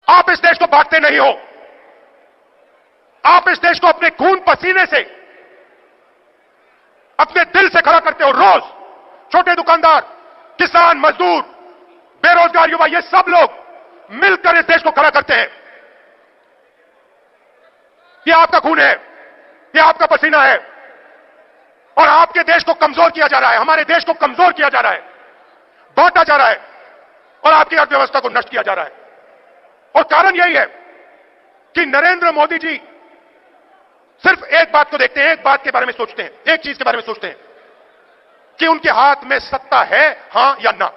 आप इस देश को बांटते नहीं हो, आप इस देश को अपने खून पसीने से, अपने दिल से खड़ा करते हो। रोज छोटे दुकानदार, किसान, मजदूर, बेरोजगार युवा, ये सब लोग मिलकर इस देश को खड़ा करते हैं। ये आपका खून है, ये आपका पसीना है, और आपके देश को कमजोर किया जा रहा है, हमारे देश को कमजोर किया जा रहा है, बांटा जा रहा है, और आपकी अर्थव्यवस्था को नष्ट किया जा रहा है। और कारण यही है कि नरेंद्र मोदी जी सिर्फ एक बात को देखते हैं, एक बात के बारे में सोचते हैं, एक चीज के बारे में सोचते हैं कि उनके हाथ में सत्ता है, हां या ना।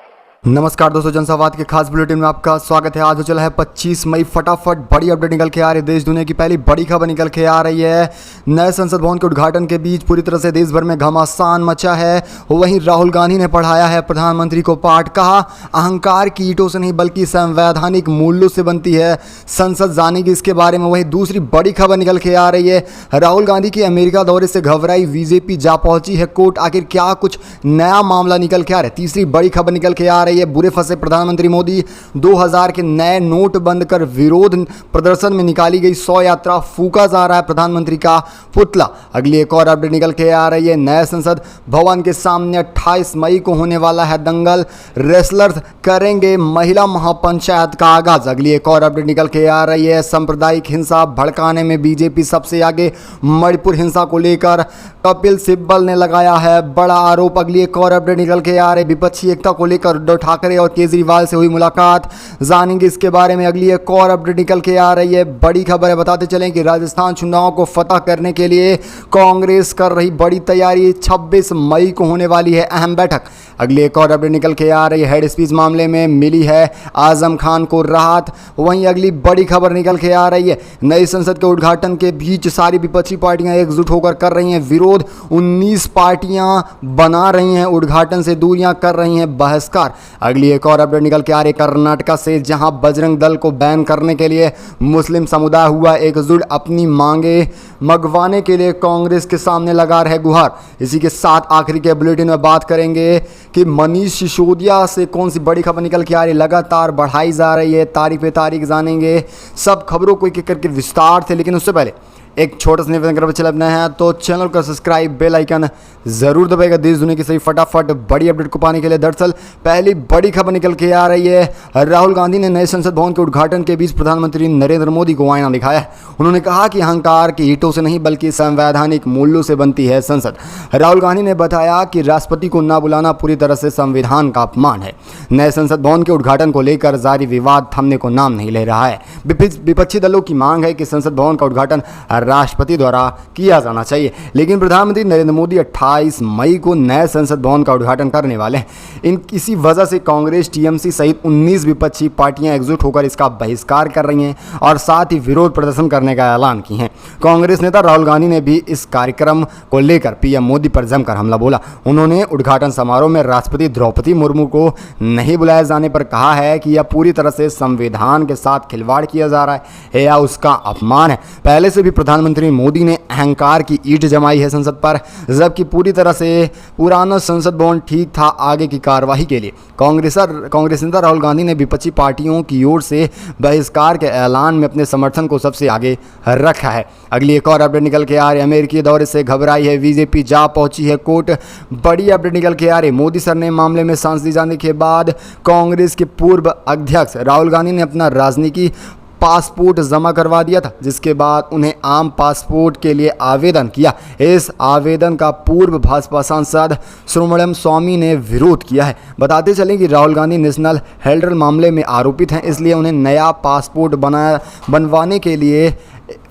नमस्कार दोस्तों, जनसंवाद के खास बुलेटिन में आपका स्वागत है। आज हो चला है 25 मई। फटाफट बड़ी अपडेट निकल के आ रही है। देश दुनिया की पहली बड़ी खबर निकल के आ रही है। नए संसद भवन के उद्घाटन के बीच पूरी तरह से देश भर में घमासान मचा है। वहीं राहुल गांधी ने पढ़ाया है प्रधानमंत्री को पाठ। कहा, अहंकार की ईंटों से नहीं बल्कि संवैधानिक मूल्यों से बनती है संसद। जानेगी इसके बारे में। वहीं दूसरी बड़ी खबर निकल के आ रही है। राहुल गांधी के अमेरिका दौरे से घबराई बीजेपी जा पहुंची है कोर्ट। आखिर क्या कुछ नया मामला निकल के आ रहा है। तीसरी बड़ी खबर निकल के आ रही है। बुरे फंसे प्रधानमंत्री मोदी। 2000 के नए नोट बंद कर विरोध प्रदर्शन में निकाली गई 100 यात्रा। फूका जा रहा है प्रधानमंत्री का पुतला। अगली एक और अपडेट निकल के आ रही है। नए संसद भवन के सामने 28 मई को होने वाला है दंगल। रेसलर्स करेंगे महिला महापंचायत का आगाज। अगली एक और अपडेट निकल के आ रही है। सांप्रदायिक हिंसा भड़काने में बीजेपी सबसे आगे। मणिपुर हिंसा को लेकर कपिल सिब्बल ने लगाया है बड़ा आरोप। अगली एक और अपडेट निकल के आ रही है। विपक्षी एकता को लेकर उद्धव ठाकरे और केजरीवाल से हुई मुलाकात। जानेंगे इसके बारे में। अगली एक और अपडेट निकल के आ रही है। बड़ी खबर है। बताते चलें कि राजस्थान चुनाव को फतह करने के लिए कांग्रेस कर रही बड़ी तैयारी। 26 मई को होने वाली है अहम बैठक। अगली एक और अपडेट निकल के आ रही है। हेड स्पीच मामले में मिली है आजम खान को राहत। वहीं अगली बड़ी खबर निकल के आ रही है। नई संसद के उद्घाटन के बीच सारी विपक्षी पार्टियां एकजुट होकर कर रही हैं विरोध। 19 पार्टियां बना रही हैं उद्घाटन से दूरियां कर रही हैं बहिष्कार। अगली एक और अपडेट निकल के आ रही है। कर्नाटका से जहां बजरंग दल को बैन करने के लिए मुस्लिम समुदाय हुआ एकजुट। अपनी मांगे मंगवाने के लिए कांग्रेस के सामने लगा रहे गुहार। इसी के साथ आखिरी के बुलेटिन में बात करेंगे कि मनीष सिसोदिया से कौन सी बड़ी खबर निकल के आ रही है। लगातार बढ़ाई जा रही है, तारीख पे तारीख जानेंगे सब खबरों को एक एक करके विस्तार से। लेकिन उससे पहले एक छोटा सा निवेदन कर चल अपना है तो चैनल का सब्सक्राइब, बेल आइकन जरूर दबाएगा देश दुनिया की सही फटाफट बड़ी अपडेट को पाने के लिए। दरअसल पहली बड़ी खबर निकल के आ रही है। राहुल गांधी ने नए संसद भवन के उद्घाटन के बीच प्रधानमंत्री नरेंद्र मोदी को आईना दिखाया है। उन्होंने कहा कि अहंकार की ईंटों से नहीं बल्कि संवैधानिक मूल्यों से बनती है संसद। राहुल गांधी ने बताया कि राष्ट्रपति को न बुलाना पूरी तरह से संविधान का अपमान है। नए संसद भवन के उद्घाटन को लेकर जारी विवाद थमने को नाम नहीं ले रहा है। विपक्षी दलों की मांग है कि संसद भवन का उद्घाटन राष्ट्रपति द्वारा किया जाना चाहिए। लेकिन प्रधानमंत्री नरेंद्र मोदी 28 मई को नए संसद भवन का उद्घाटन करने वाले हैं। इसी वजह से कांग्रेस, टीएमसी सहित 19 विपक्षी पार्टियां एकजुट होकर इसका बहिष्कार कर रही हैं और साथ ही विरोध प्रदर्शन करने का ऐलान की हैं। कांग्रेस नेता राहुल गांधी ने भी इस कार्यक्रम को लेकर पीएम मोदी पर जमकर हमला बोला। उन्होंने उद्घाटन समारोह में राष्ट्रपति द्रौपदी मुर्मू को नहीं बुलाए जाने पर कहा है कि यह पूरी तरह से संविधान के साथ खिलवाड़ किया जा रहा है या उसका अपमान है। पहले से भी प्रधानमंत्री मोदी ने अहंकार की ईंट जमाई है संसद पर, जबकि पूरी तरह से पुराना संसद भवन ठीक था आगे की कार्यवाही के लिए। कांग्रेस नेता राहुल गांधी ने विपक्षी पार्टियों की ओर से बहिष्कार के ऐलान में अपने समर्थन को सबसे आगे रखा है। अगली एक और अपडेट निकल के आ रही है। अमेरिकी दौरे से घबराई है बीजेपी, जा पहुंची है कोर्ट। बड़ी अपडेट निकल के आ रही है। मोदी सर ने मामले में सांस दी जाने के बाद कांग्रेस के पूर्व अध्यक्ष राहुल गांधी ने अपना राजनीतिक पासपोर्ट जमा करवा दिया था, जिसके बाद उन्हें आम पासपोर्ट के लिए आवेदन किया। इस आवेदन का पूर्व भाजपा सांसद सुब्रमण्यम स्वामी ने विरोध किया है। बताते चलें कि राहुल गांधी नेशनल हेराल्ड मामले में आरोपित हैं, इसलिए उन्हें नया पासपोर्ट बनवाने के लिए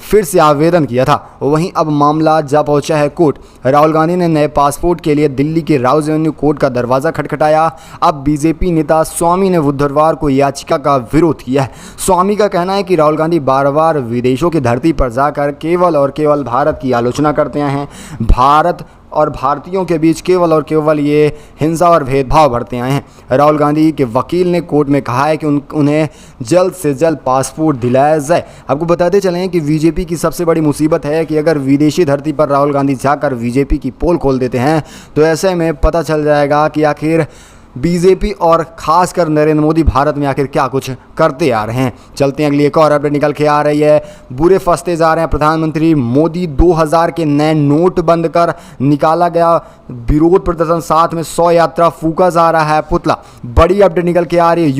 फिर से आवेदन किया था। वहीं अब मामला जा पहुंचा है कोर्ट। राहुल गांधी ने नए पासपोर्ट के लिए दिल्ली के राउज एवेन्यू कोर्ट का दरवाजा खटखटाया। अब बीजेपी नेता स्वामी ने बुधवार को याचिका का विरोध किया है। स्वामी का कहना है कि राहुल गांधी बार बार विदेशों की धरती पर जाकर केवल और केवल भारत की आलोचना करते हैं। भारत और भारतीयों के बीच केवल और केवल ये हिंसा और भेदभाव बढ़ते आए हैं। राहुल गांधी के वकील ने कोर्ट में कहा है कि उन्हें जल्द से जल्द पासपोर्ट दिलाया जाए। आपको बताते चलें कि बीजेपी की सबसे बड़ी मुसीबत है कि अगर विदेशी धरती पर राहुल गांधी जाकर बीजेपी की पोल खोल देते हैं तो ऐसे में पता चल जाएगा कि आखिर बीजेपी और खासकर नरेंद्र मोदी भारत में आखिर क्या कुछ करते आ रहे हैं। चलते हैं अगली एक और अपडेट निकल के आ रही है। बुरे फंसते जा रहे हैं प्रधानमंत्री मोदी। 2000 के नए नोट बंद कर निकाला गया विरोध प्रदर्शन, साथ में 100 यात्रा फूका जा रहा है पुतला। बड़ी अपडेट निकल के आ रही है।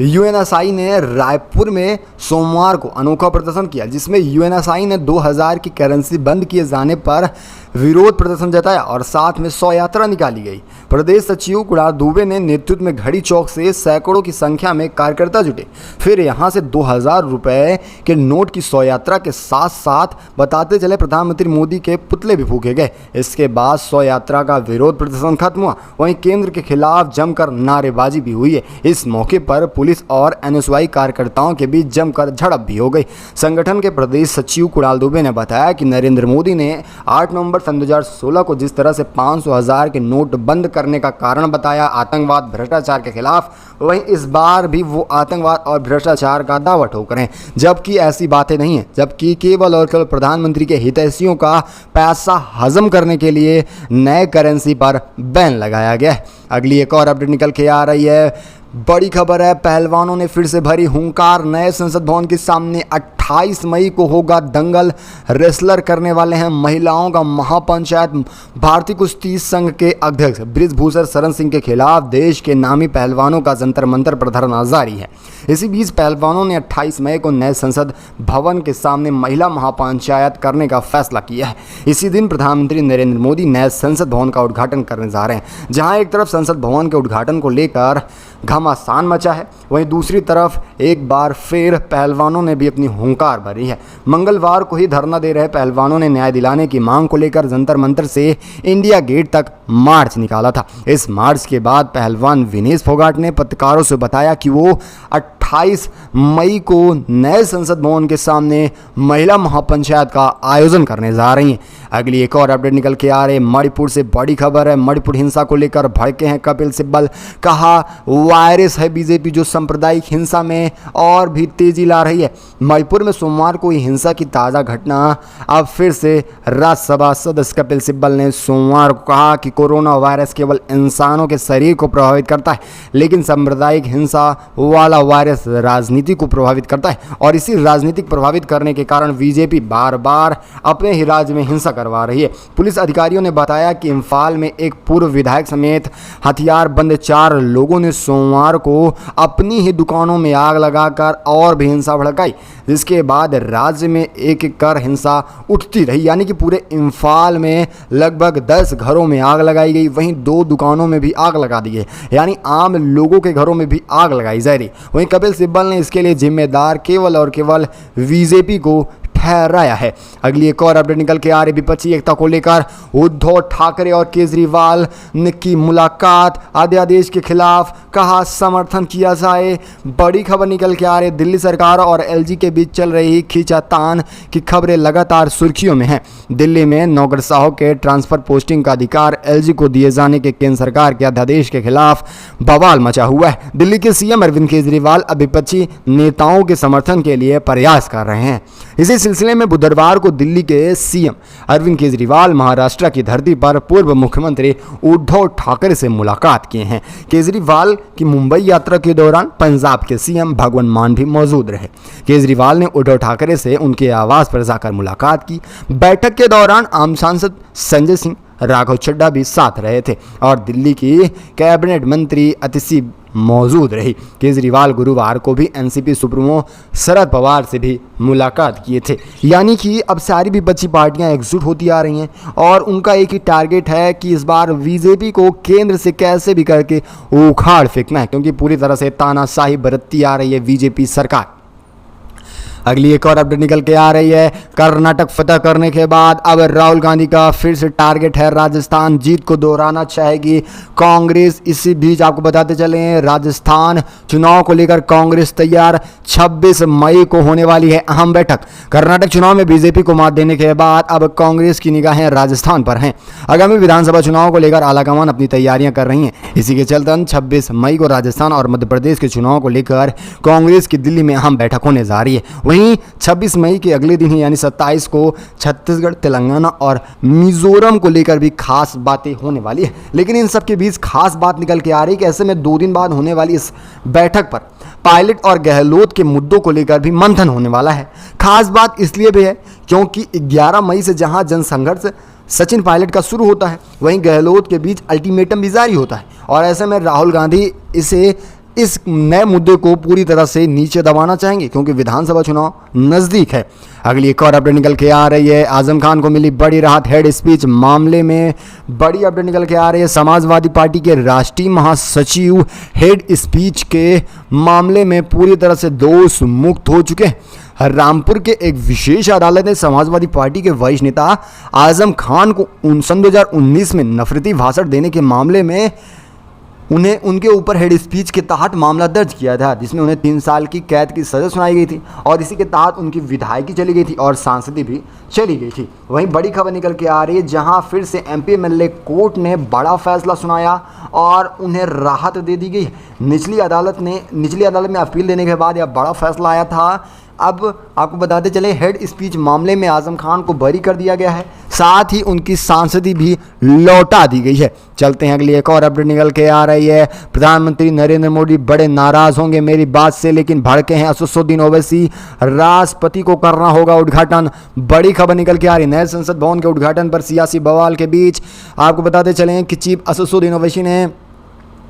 यूएनएसआई ने रायपुर में सोमवार को अनोखा प्रदर्शन किया, जिसमें यूएनएसआई ने 2000 की करेंसी बंद किए जाने पर विरोध प्रदर्शन जताया और साथ में 100 यात्रा निकाली गई। प्रदेश सचिव कुणाल दुबे ने नेतृत्व में घड़ी चौक से सैकड़ों की संख्या में कार्यकर्ता जुटे। फिर यहां से 2000 रुपए के नोट की 100 यात्रा के साथ साथ बताते चले प्रधानमंत्री मोदी के पुतले भी फूके गए। इसके बाद 100 यात्रा का विरोध प्रदर्शन खत्म हुआ। वहीं केंद्र के खिलाफ जमकर नारेबाजी भी हुई है। इस मौके पर पुलिस और एनएसयूआई कार्यकर्ताओं के बीच जमकर झड़प भी हो गई। संगठन के प्रदेश सचिव कुणाल दुबे ने बताया कि नरेंद्र मोदी ने 8 नवंबर सन 2016 को जिस तरह से 500,000 के नोट बंद करने का कारण बताया आतंकवाद भ्रष्टाचार के खिलाफ, वहीं इस बार भी वो आतंकवाद और भ्रष्टाचार का दावा ठोक रहे हैं, जबकि ऐसी बातें नहीं है। जबकि केवल और केवल प्रधानमंत्री के हितैषियों का पैसा हजम करने के लिए नए करेंसी पर बैन लगाया गया है। अगली एक और अपडेट निकल के आ रही है। बड़ी खबर है, पहलवानों ने फिर से भरी हुंकार। नए संसद भवन के सामने 28 मई को होगा दंगल। रेसलर करने वाले हैं महिलाओं का महापंचायत। भारतीय कुश्ती संघ के अध्यक्ष बृजभूषण शरण सिंह के खिलाफ देश के नामी पहलवानों का जंतर मंतर पर धरना जारी है। इसी बीच पहलवानों ने 28 मई को नए संसद भवन के सामने महिला महापंचायत करने का फैसला किया है। इसी दिन प्रधानमंत्री नरेंद्र मोदी नए संसद भवन का उद्घाटन करने जा रहे हैं। जहां एक तरफ संसद भवन के उद्घाटन को लेकर घमासान मचा है, वहीं दूसरी तरफ एक बार फिर पहलवानों ने भी अपनी हुंकार भरी है। मंगलवार को ही धरना दे रहे पहलवानों ने न्याय दिलाने की मांग को लेकर जंतर मंतर से इंडिया गेट तक मार्च निकाला था। इस मार्च के बाद पहलवान विनेश फोगाट ने पत्रकारों से बताया कि वो 28 मई को नए संसद भवन के सामने महिला महापंचायत का आयोजन करने जा रही हैं। अगली एक और अपडेट निकल के आ रही है। मणिपुर से बड़ी खबर है। मणिपुर हिंसा को लेकर भड़के हैं कपिल सिब्बल। कहा वायरस है बीजेपी जो सांप्रदायिक हिंसा में और भी तेजी ला रही है। मणिपुर में सोमवार को हिंसा की ताज़ा घटना अब फिर से राज्यसभा सदस्य कपिल सिब्बल ने सोमवार को कहा कि कोरोना वायरस केवल इंसानों के शरीर को प्रभावित करता है, लेकिन सांप्रदायिक हिंसा वाला वायरस राजनीति को प्रभावित करता है और इसी राजनीतिक प्रभावित करने के कारण बीजेपी बार बार अपने ही राज्य में हिंसा करवा रही है। पुलिस अधिकारियों ने बताया कि इम्फाल में एक पूर्व विधायक समेत हथियार बंद 4 लोगों ने सोमवार को अपनी ही दुकानों में आग लगाकर और भी हिंसा भड़काई, जिसके बाद राज्य में एक एक कर हिंसा उठती रही। यानी कि पूरे इम्फाल में लगभग 10 घरों में आग लगाई गई, वहीं 2 दुकानों में भी आग लगा दी गई, यानी आम लोगों के घरों में भी आग लगाई जा रही। वहीं कपिल सिब्बल ने इसके लिए जिम्मेदार केवल और केवल बीजेपी को ठहराया है। अगली एक और अपडेट निकल के आ रही। विपक्षी एकता को लेकर उद्धव ठाकरे और केजरीवाल की मुलाकात। अध्यादेश के खिलाफ कहा समर्थन किया जाए। बड़ी खबर निकल के आ रही। दिल्ली सरकार और एलजी के बीच चल रही खींचातान की खबरें लगातार सुर्खियों में हैं। दिल्ली में नौकरशाहों के ट्रांसफर पोस्टिंग का अधिकार एलजी को दिए जाने के केंद्र सरकार के अध्यादेश के खिलाफ बवाल मचा हुआ है। दिल्ली के सीएम अरविंद केजरीवाल अब विपक्षी नेताओं के समर्थन के लिए प्रयास कर रहे हैं। इसी सिलसिले में बुधवार को दिल्ली के सीएम अरविंद केजरीवाल महाराष्ट्र की धरती पर पूर्व मुख्यमंत्री उद्धव ठाकरे से मुलाकात किए हैं। केजरीवाल की मुंबई यात्रा के दौरान पंजाब के सीएम भगवंत मान भी मौजूद रहे। केजरीवाल ने उद्धव ठाकरे से उनके आवास पर जाकर मुलाकात की। बैठक के दौरान आम सांसद संजय सिंह, राघव चड्ढा भी साथ रहे थे और दिल्ली की कैबिनेट मंत्री अतिशी मौजूद रही। केजरीवाल गुरुवार को भी एनसीपी सुप्रीमो शरद पवार से भी मुलाकात किए थे। यानी कि अब सारी विपक्षी पार्टियां एकजुट होती आ रही हैं और उनका एक ही टारगेट है कि इस बार बीजेपी को केंद्र से कैसे भी करके उखाड़ फेंकना है, क्योंकि पूरी तरह से तानाशाही बरतती आ रही है बीजेपी सरकार। अगली एक और अपडेट निकल के आ रही है। कर्नाटक फतह करने के बाद अब राहुल गांधी का फिर से टारगेट है राजस्थान। जीत को दोहराना चाहेगी कांग्रेस। इसी बीच आपको बताते चलें, राजस्थान चुनाव को लेकर कांग्रेस तैयार। 26 मई को होने वाली है अहम बैठक। कर्नाटक चुनाव में बीजेपी को मात देने के बाद अब कांग्रेस की निगाहें राजस्थान पर हैं। आगामी विधानसभा चुनाव को लेकर आलाकमान अपनी तैयारियां कर रही हैं। इसी के चलते 26 मई को राजस्थान और मध्य प्रदेश के चुनाव को लेकर कांग्रेस की दिल्ली में अहम बैठक होने जा रही है। वहीं 26 मई के अगले दिन ही यानी 27 को छत्तीसगढ़, तेलंगाना और मिजोरम को लेकर भी खास बातें होने वाली है। लेकिन इन सब के बीच खास बात निकल के आ रही है कि ऐसे में 2 दिन बाद होने वाली इस बैठक पर पायलट और गहलोत के मुद्दों को लेकर भी मंथन होने वाला है। खास बात इसलिए भी है क्योंकि 11 मई से जहां जनसंघर्ष सचिन पायलट का शुरू होता है, वहीं गहलोत के बीच अल्टीमेटम भी जारी होता है और ऐसे में राहुल गांधी इस नए मुद्दे को पूरी तरह से नीचे दबाना चाहेंगे क्योंकि विधानसभा चुनाव नज़दीक है। अगली एक और अपडेट निकल के आ रही है, आजम खान को मिली बड़ी राहत हेड स्पीच मामले में। बड़ी अपडेट निकल के आ रही है, समाजवादी पार्टी के राष्ट्रीय महासचिव हेड स्पीच के मामले में पूरी तरह से दोष मुक्त हो चुके हैं। रामपुर के एक विशेष अदालत ने समाजवादी पार्टी के वरिष्ठ नेता आजम खान को सन 2019 में नफरती भाषण देने के मामले में उनके ऊपर हेड स्पीच के तहत मामला दर्ज किया था, जिसमें उन्हें 3 साल की कैद की सज़ा सुनाई गई थी और इसी के तहत उनकी विधायकी चली गई थी और सांसदी भी चली गई थी। वहीं बड़ी खबर निकल के आ रही है, जहां फिर से MP MLA कोर्ट ने बड़ा फैसला सुनाया और उन्हें राहत दे दी गई। निचली अदालत में अपील देने के बाद यह बड़ा फैसला आया था। अब आपको बताते चले, हेड स्पीच मामले में आजम खान को बरी कर दिया गया है, साथ ही उनकी सांसदी भी लौटा दी गई है। चलते हैं अगली एक और अपडेट निकल के आ रही है, प्रधानमंत्री नरेंद्र मोदी बड़े नाराज होंगे मेरी बात से, लेकिन भड़के हैं असदुद्दीन ओवैसी, राष्ट्रपति को करना होगा उद्घाटन। बड़ी खबर निकल के आ रही है, नए संसद भवन के उद्घाटन पर सियासी बवाल के बीच आपको बताते चलें कि चीफ असदुद्दीन ओवैसी ने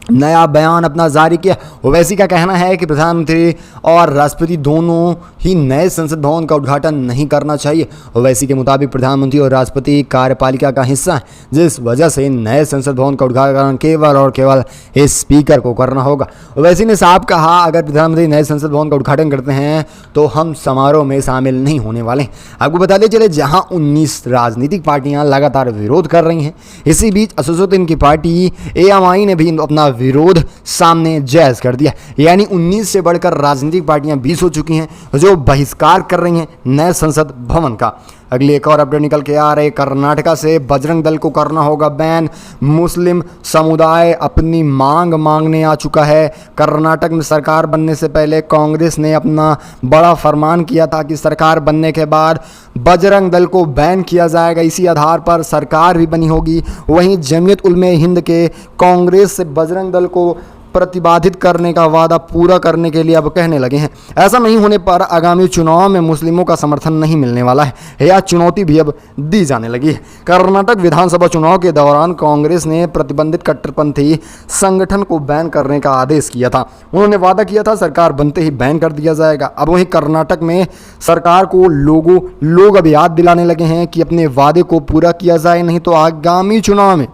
नया बयान अपना जारी किया। ओवैसी का कहना है कि प्रधानमंत्री और राष्ट्रपति दोनों ही नए संसद भवन का उद्घाटन नहीं करना चाहिए। ओवैसी के मुताबिक प्रधानमंत्री और राष्ट्रपति कार्यपालिका का हिस्सा है, जिस वजह से नए संसद भवन का उद्घाटन केवल और केवल इस स्पीकर को करना होगा। ओवैसी ने साफ कहा, अगर प्रधानमंत्री नए संसद भवन का उद्घाटन करते हैं तो हम समारोह में शामिल नहीं होने वाले। आपको बताते चले, जहाँ 19 राजनीतिक पार्टियाँ लगातार विरोध कर रही हैं, इसी बीच असदुद्दीन की पार्टी AMI ने भी अपना विरोध सामने जायज कर दिया। यानी 19 से बढ़कर राजनीतिक पार्टियां 20 हो चुकी हैं जो बहिष्कार कर रही हैं नए संसद भवन का। अगली एक और अपडेट निकल के आ रहे, कर्नाटका से बजरंग दल को करना होगा बैन, मुस्लिम समुदाय अपनी मांग मांगने आ चुका है। कर्नाटक में सरकार बनने से पहले कांग्रेस ने अपना बड़ा फरमान किया था कि सरकार बनने के बाद बजरंग दल को बैन किया जाएगा, इसी आधार पर सरकार भी बनी होगी। वहीं जमीयत उलमे हिंद के कांग्रेस से बजरंग दल को प्रतिबाधित करने का वादा पूरा करने के लिए अब कहने लगे हैं। ऐसा नहीं होने पर आगामी चुनाव में मुस्लिमों का समर्थन नहीं मिलने वाला है, यह चुनौती भी अब दी जाने लगी है। कर्नाटक विधानसभा चुनाव के दौरान कांग्रेस ने प्रतिबंधित कट्टरपंथी संगठन को बैन करने का आदेश किया था। उन्होंने वादा किया था सरकार बनते ही बैन कर दिया जाएगा। अब वहीं कर्नाटक में सरकार को लोग अब याद दिलाने लगे हैं कि अपने वादे को पूरा किया जाए, नहीं तो आगामी चुनाव में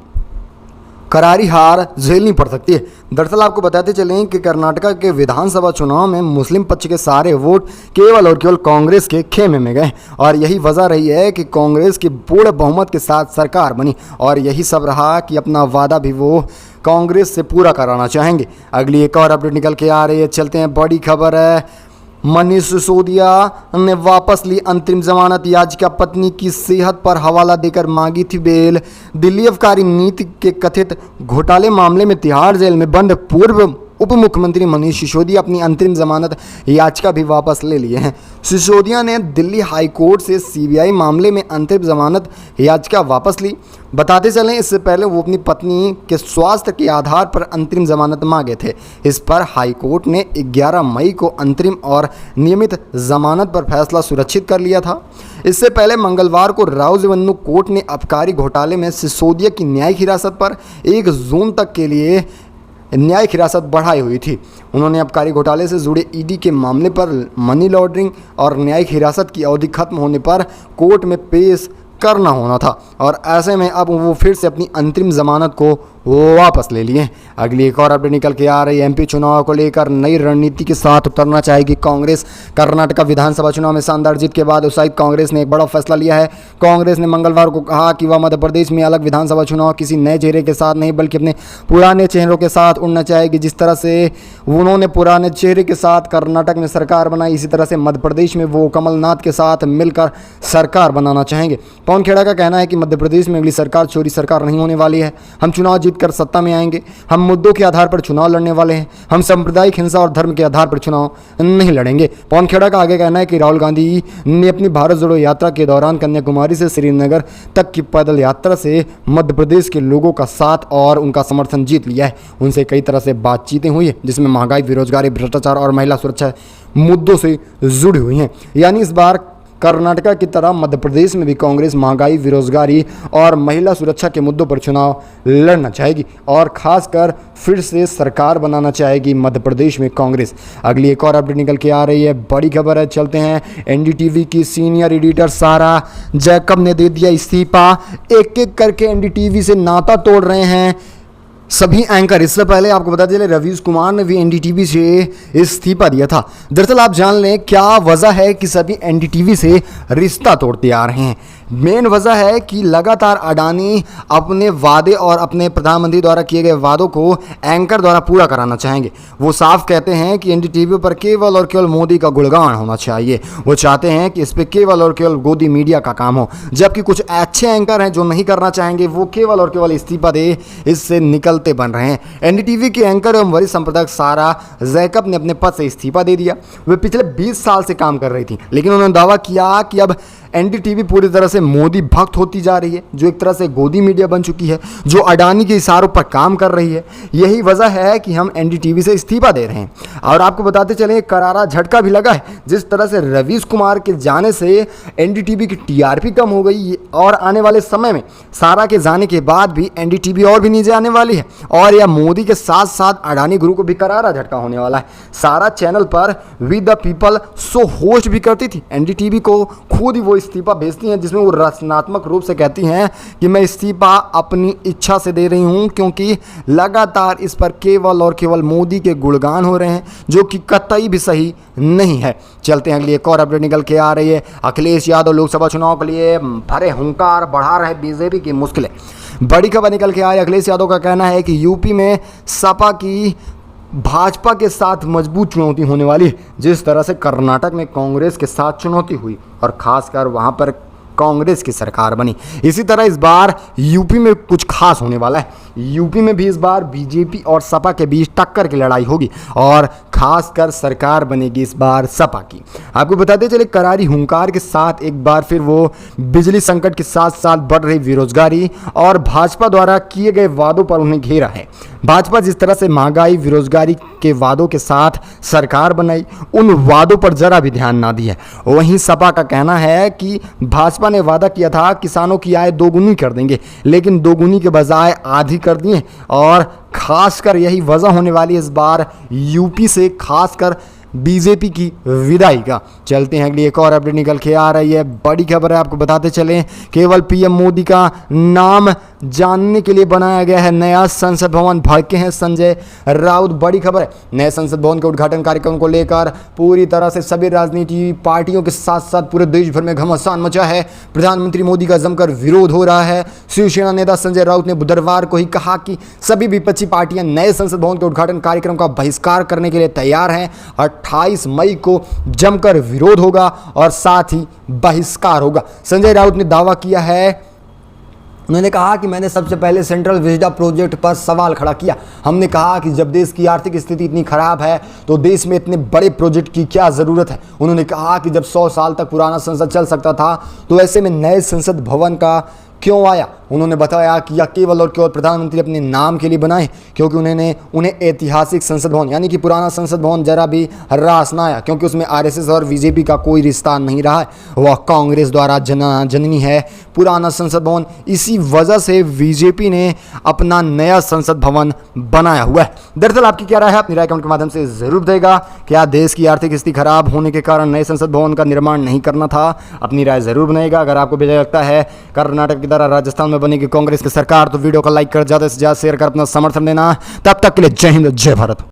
करारी हार झेलनी पड़ सकती है। दरअसल आपको बताते चलें कि कर्नाटका के विधानसभा चुनाव में मुस्लिम पक्ष के सारे वोट केवल और केवल कांग्रेस के खेमे में गए और यही वजह रही है कि कांग्रेस की पूर्ण बहुमत के साथ सरकार बनी और यही सब रहा कि अपना वादा भी वो कांग्रेस से पूरा कराना चाहेंगे। अगली एक और अपडेट निकल के आ रही है, चलते हैं बड़ी खबर है, मनीष सिसोदिया ने वापस ली अंतरिम जमानत याचिका, पत्नी की सेहत पर हवाला देकर मांगी थी बेल। दिल्ली आबकारी नीति के कथित घोटाले मामले में तिहाड़ जेल में बंद पूर्व उप मुख्यमंत्री मनीष सिसोदिया अपनी अंतरिम जमानत याचिका भी वापस ले लिए हैं। सिसोदिया ने दिल्ली हाई कोर्ट से CBI मामले में अंतरिम जमानत याचिका वापस ली। बताते चलें, इससे पहले वो अपनी पत्नी के स्वास्थ्य के आधार पर अंतरिम जमानत मांगे थे। इस पर हाई कोर्ट ने 11 मई को अंतरिम और नियमित जमानत पर फैसला सुरक्षित कर लिया था। इससे पहले मंगलवार को राव कोर्ट ने आबकारी घोटाले में सिसोदिया की न्यायिक हिरासत पर 1 जून तक के लिए न्यायिक हिरासत बढ़ाई हुई थी। उन्होंने आबकारी घोटाले से जुड़े ED के मामले पर मनी लॉन्ड्रिंग और न्यायिक हिरासत की अवधि खत्म होने पर कोर्ट में पेश करना होना था और ऐसे में अब वो फिर से अपनी अंतरिम जमानत को वापस ले लिए। अगली एक और अपडेट निकल के आ रही है, MP चुनाव को लेकर नई रणनीति के साथ उतरना चाहेगी कांग्रेस। कर्नाटका विधानसभा चुनाव में शानदार जीत के बाद उत्साहित कांग्रेस ने एक बड़ा फैसला लिया है। कांग्रेस ने मंगलवार को कहा कि वह मध्य प्रदेश में अलग विधानसभा चुनाव किसी नए चेहरे के साथ नहीं बल्कि अपने पुराने चेहरों के साथ उड़ना चाहेगी। जिस तरह से उन्होंने पुराने चेहरे के साथ कर्नाटक में सरकार बनाई, इसी तरह से मध्य प्रदेश में वो कमलनाथ के साथ मिलकर सरकार बनाना चाहेंगे। पवन खेड़ा का कहना है कि मध्य प्रदेश में अगली सरकार चोरी सरकार नहीं होने वाली है। हम चुनाव जीतकर सत्ता में आएंगे। हम मुद्दों के आधार पर चुनाव लड़ने वाले हैं। हम सांप्रदायिक हिंसा और धर्म के आधार पर चुनाव नहीं लड़ेंगे। पवन खेड़ा का आगे कहना है कि राहुल गांधी ने अपनी भारत जोड़ो यात्रा के दौरान कन्याकुमारी से श्रीनगर तक की पैदल यात्रा से मध्य प्रदेश के लोगों का साथ और उनका समर्थन जीत लिया है। उनसे कई तरह से बातचीतें हुई है, जिसमें महंगाई, बेरोजगारी, भ्रष्टाचार और महिला सुरक्षा मुद्दों से जुड़ी हुई हैं। यानी इस बार कर्नाटका की तरह मध्य प्रदेश में भी कांग्रेस महंगाई, बेरोजगारी और महिला सुरक्षा के मुद्दों पर चुनाव लड़ना चाहेगी और खासकर फिर से सरकार बनाना चाहेगी मध्य प्रदेश में कांग्रेस। अगली एक और अपडेट निकल के आ रही है, बड़ी खबर है। चलते हैं, एनडीटीवी की सीनियर एडिटर सारा जैकब ने दे दिया इस्तीफा। एक एक करके एनडीटीवी से नाता तोड़ रहे हैं सभी एंकर। इससे पहले आपको बता दें, रवीश कुमार ने भी एनडीटीवी से इस्तीफा दिया था। दरअसल आप जान लें क्या वजह है कि सभी एनडीटीवी से रिश्ता तोड़ते आ रहे हैं। मेन वजह है कि लगातार अडानी अपने वादे और अपने प्रधानमंत्री द्वारा किए गए वादों को एंकर द्वारा पूरा कराना चाहेंगे। वो साफ कहते हैं कि एनडीटीवी पर केवल और केवल मोदी का गुणगान होना चाहिए। वो चाहते हैं कि इस पर केवल और केवल गोदी मीडिया का काम हो, जबकि कुछ अच्छे एंकर हैं जो नहीं करना चाहेंगे। वो केवल और केवल इस्तीफा दे, इससे निकलते बन रहे हैं। एनडीटीवी के एंकर एवं वरिष्ठ संपादक सारा जैकब ने अपने पद से इस्तीफा दे दिया। वे पिछले 20 साल से काम कर रही थी, लेकिन उन्होंने दावा किया कि अब एनडीटीवी पूरी तरह से मोदी भक्त होती जा रही है, जो एक तरह से गोदी मीडिया बन चुकी है, जो अडानी के इशारों पर काम कर रही है। यही वजह है कि हम एनडीटीवी से इस्तीफा दे रहे हैं। और आपको बताते चलें, करारा झटका भी लगा है। जिस तरह से रवीश कुमार के जाने से एनडीटीवी की टीआरपी कम हो गई और आने वाले समय में सारा के जाने के बाद भी एनडीटीवी और भी नीचे आने वाली है। और यह मोदी के साथ साथ अडानी ग्रुप को भी करारा झटका होने वाला है। सारा चैनल पर We the People show host भी करती थी। एनडीटीवी को खुद ही वो इस्तीफा भेजती हैं, जिसमें वो रचनात्मक रूप से कहती हैं कि मैं इस्तीफा अपनी इच्छा से दे रही हूं, क्योंकि लगातार इस पर केवल और केवल मोदी के गुणगान हो रहे हैं, जो कि कतई भी सही नहीं है। चलते हैं, अगली एक और अपडेट निकल के आ रही है। अखिलेश यादव लोकसभा चुनाव के लिए भरे हुंकार, बढ़ा रहे बीजेपी की मुश्किलें। बड़ी खबर निकल के आ रही है। अखिलेश यादव का कहना है कि यूपी में सपा की भाजपा के साथ मजबूत चुनौती होने वाली है। जिस तरह से कर्नाटक में कांग्रेस के साथ चुनौती हुई और खासकर वहां पर कांग्रेस की सरकार बनी, इसी तरह इस बार यूपी में कुछ खास होने वाला है। यूपी में भी इस बार बीजेपी और सपा के बीच टक्कर की लड़ाई होगी और खासकर सरकार बनेगी इस बार सपा की। आपको बताते चले, करारी हुंकार के साथ एक बार फिर वो बिजली संकट के साथ साथ बढ़ रही बेरोजगारी और भाजपा द्वारा किए गए वादों पर उन्हें घेरा है। भाजपा जिस तरह से महंगाई, बेरोजगारी के वादों के साथ सरकार बनाई, उन वादों पर जरा भी ध्यान ना दिया। वहीं सपा का कहना है कि भाजपा ने वादा किया था किसानों की आय दोगुनी कर देंगे, लेकिन दोगुनी के बजाय आधी कर दिए। और खासकर यही वजह होने वाली इस बार यूपी से खासकर बीजेपी की विदाई का। चलते हैं, अगली एक और अपडेट निकल के आ रही है। बड़ी खबर है, आपको बताते चलें, केवल पीएम मोदी का नाम जानने के लिए बनाया गया है नया संसद भवन। भड़के हैं संजय राउत। बड़ी खबर है, नए संसद भवन के उद्घाटन कार्यक्रम को लेकर पूरी तरह से सभी राजनीति पार्टियों के साथ साथ पूरे देश भर में घमासान मचा है। प्रधानमंत्री मोदी का जमकर विरोध हो रहा है। शिवसेना नेता संजय राउत ने बुधवार को ही कहा कि सभी विपक्षी पार्टियां नए संसद भवन के उद्घाटन कार्यक्रम का बहिष्कार करने के लिए तैयार हैं। 28 मई को जमकर विरोध होगा और साथ ही बहिष्कार होगा। संजय राउत ने दावा किया है, उन्होंने कहा कि मैंने सबसे पहले सेंट्रल विजडा प्रोजेक्ट पर सवाल खड़ा किया। हमने कहा कि जब देश की आर्थिक स्थिति इतनी खराब है तो देश में इतने बड़े प्रोजेक्ट की क्या ज़रूरत है। उन्होंने कहा कि जब 100 साल तक पुराना संसद चल सकता था तो ऐसे में नए संसद भवन का क्यों आया। उन्होंने बताया कि यह केवल और केवल प्रधानमंत्री अपने नाम के लिए बनाए, क्योंकि उन्हें ऐतिहासिक संसद भवन यानी कि पुराना संसद भवन जरा भी रास ना आया, क्योंकि उसमें आरएसएस और बीजेपी का कोई रिश्ता नहीं रहा है। वह कांग्रेस द्वारा जननी है पुराना संसद भवन। इसी वजह से बीजेपी ने अपना नया संसद भवन बनाया हुआ है। दरअसल आपकी क्या राय है, अपनी राय कमेंट के माध्यम से जरूर देगा। क्या देश की आर्थिक स्थिति खराब होने के कारण नए संसद भवन का निर्माण नहीं करना था? अपनी राय जरूर बनाएगा। अगर आपको भी लगता है कर्नाटक की तरह राजस्थान में बनेगी कांग्रेस की सरकार तो वीडियो को लाइक कर, ज्यादा से ज्यादा शेयर कर, अपना समर्थन देना। तब तक के लिए जय हिंद, जय भारत।